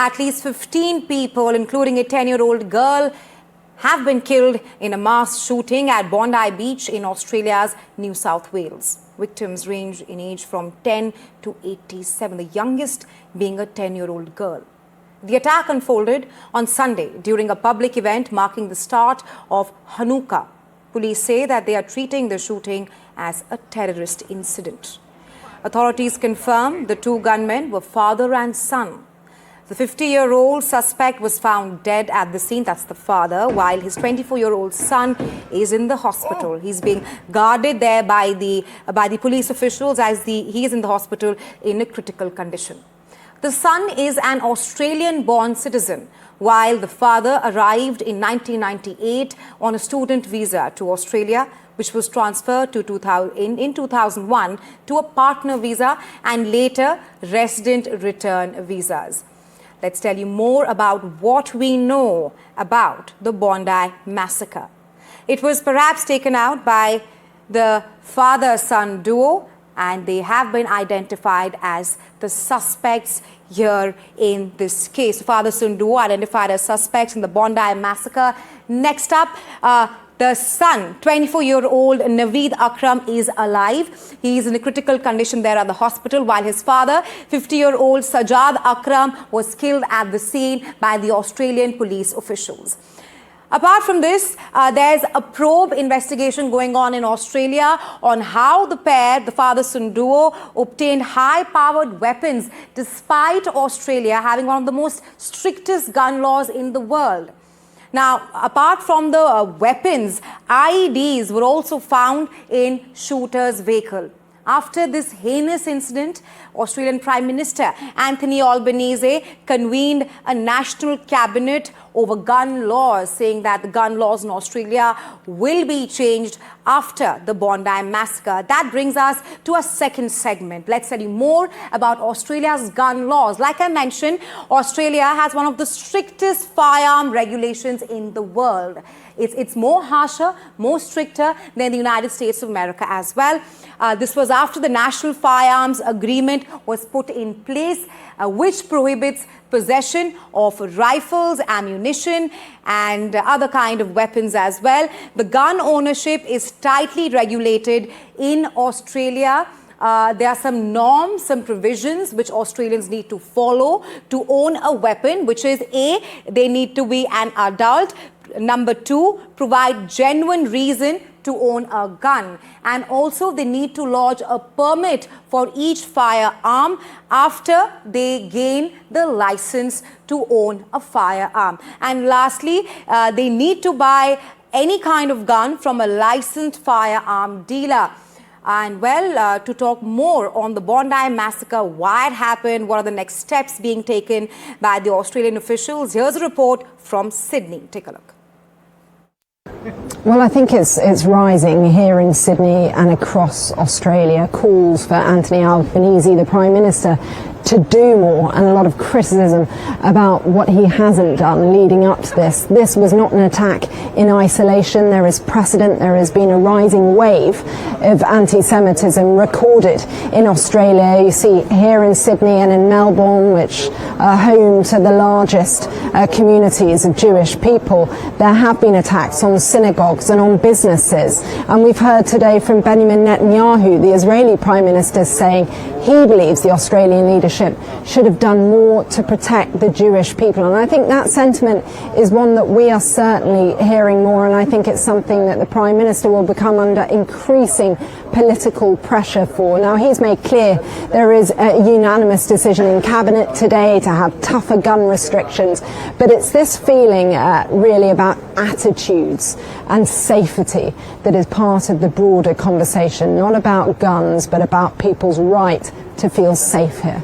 At least 15 people, including a 10-year-old girl, have been killed in a mass shooting at Bondi Beach in Australia's New South Wales. Victims range in age from 10 to 87, the youngest being a 10-year-old girl. The attack unfolded on Sunday during a public event marking the start of Hanukkah. Police say that they are treating the shooting as a terrorist incident. Authorities confirm the two gunmen were father and son. The 50-year-old suspect was found dead at the scene, that's the father, while his 24-year-old son is in the hospital. He's being guarded there by the police officials as he is in the hospital in a critical condition. The son is an Australian-born citizen, while the father arrived in 1998 on a student visa to Australia, which was transferred to in 2001 to a partner visa and later resident return visas. Let's tell you more about what we know about the Bondi massacre. It was perhaps taken out by the father-son duo, and they have been identified as the suspects here in this case. Father-son duo identified as suspects in the Bondi massacre. Next up, the son, 24-year-old Naveed Akram, is alive. He is in a critical condition there at the hospital, while his father, 50-year-old Sajid Akram, was killed at the scene by the Australian police officials. Apart from this, there's a probe investigation going on in Australia on how the pair, the father-son duo, obtained high-powered weapons despite Australia having one of the most strictest gun laws in the world. Now, apart from the weapons, IEDs were also found in shooter's vehicle. After this heinous incident, Australian Prime Minister Anthony Albanese convened a national cabinet over gun laws, saying that the gun laws in Australia will be changed after the Bondi massacre. That brings us to a second segment. Let's tell you more about Australia's gun laws. Like I mentioned, Australia has one of the strictest firearm regulations in the world. It's more harsher, more stricter than the United States of America as well. This was after the National Firearms Agreement was put in place, which prohibits possession of rifles, ammunition, and other kind of weapons as well. The gun ownership is tightly regulated in Australia. There are some norms, some provisions which Australians need to follow to own a weapon, which is A, they need to be an adult. Number two, provide genuine reason to own a gun. And also they need to lodge a permit for each firearm after they gain the license to own a firearm. And lastly, they need to buy any kind of gun from a licensed firearm dealer. And well, to talk more on the Bondi massacre, why it happened, what are the next steps being taken by the Australian officials, here's a report from Sydney. Take a look. Well, I think it's rising here in Sydney and across Australia. Calls for Anthony Albanese, the Prime Minister, to do more, and a lot of criticism about what he hasn't done leading up to this. This was not an attack in isolation. There is precedent. There has been a rising wave of anti-Semitism recorded in Australia. You see here in Sydney and in Melbourne, which are home to the largest communities of Jewish people, there have been attacks on synagogues and on businesses. And we've heard today from Benjamin Netanyahu, the Israeli Prime Minister, saying he believes the Australian leadership should have done more to protect the Jewish people. And I think that sentiment is one that we are certainly hearing more, and I think it's something that the Prime Minister will become under increasing political pressure for. Now, he's made clear there is a unanimous decision in Cabinet today to have tougher gun restrictions, but it's this feeling really about attitudes and safety that is part of the broader conversation, not about guns, but about people's right to feel safe here.